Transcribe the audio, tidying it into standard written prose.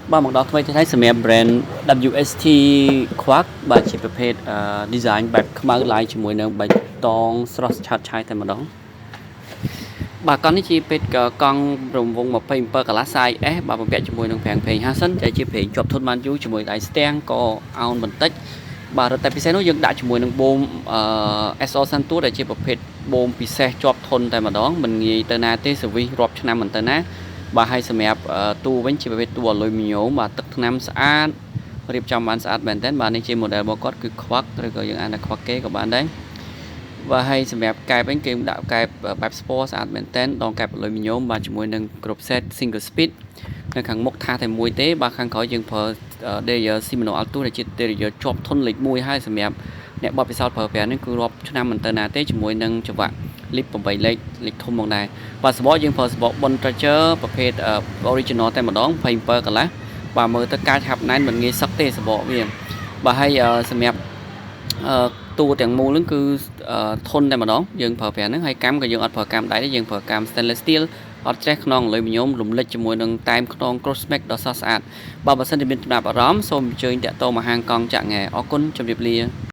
Ba một đó thôi thấy xem brand WST Quark và chỉประเภทdesign แบบขมาลายជាមួយនឹងใบตองស្រស់ឆើតឆាយតែម្ដងបាទកង់នេះជាពេទ្យកង់រង្វង់27កន្លះ size S បាទបំពាក់ជាមួយនឹងប្រាំងពេញ50ដែលជាប្រេងជាប់ធន់បានយូរជាមួយដៃស្ទាំងក៏អោនបន្តិចបាទរត់តែពិសេសនោះយើងដាក់ជាមួយនឹងបូមSO Santu ដែលជាប្រភេទបូមពិសេសជាប់ធន់តែម្ដងមិនងាយទៅណាទេសវិសរាប់ឆ្នាំមិនទៅណាបាទហើយសម្រាប់ទូវិញជាប្រភេទទូអាលុយមីញ៉ូមបាទទឹកថ្នាំស្អាតរៀបចំបានស្អាតមែនទែនបាទនេះជា model របស់គាត់គឺ Quark ឬក៏យើងអានថា Quark គេក៏បានដែរvà hayសម្រាប់កែបវិញគេដាក់កែបបែប sport ស្អាតមែនតើដងកែប aluminum បាទជាមួយនឹងគ្រប់ set single speed នៅខាងមុខថាតែមួយទេបាទខាងក្រោយយើងប្រើ Deyer Shimano Altus ដែលជា Deyer ជាប់ធន់លេខ1ហើយសម្រាប់អ្នកបត់ពិសោធន៍ប្រើប្រាស់នេះគឺរាប់ឆ្នាំមិនទៅណាទេជាមួយនឹងចង្វាក់ lip 8លេខធំមកដែរបាទសបកយើងប្រើសបក Bond Tracker ប្រភេទ original តែម្ដង27កន្លះបាទមើលទៅការឆាប់ណែនមិនងាយសឹកទេសបកវាបាទហើយសម្រាប់តួទាំងមូលហ្នឹងគឺធន់តែម្ដងយើងប្រើប្រាស់ហ្នឹងហើយកម្មក៏យើងអត់ប្រើកម្មដៃទេយើងប្រើកម្ម stainless steel អត់ច្រេះខ្នង aluminum រំលេចជាមួយនឹងតែមខ្នង cross max ដ៏ស្រស់ស្អាតបើសិនជាមានចំណាប់អារម្មណ៍សូមអញ្ជើញតាក់ទងមកហាងកង់ចាក់ងែអរគុណជម្រាបលា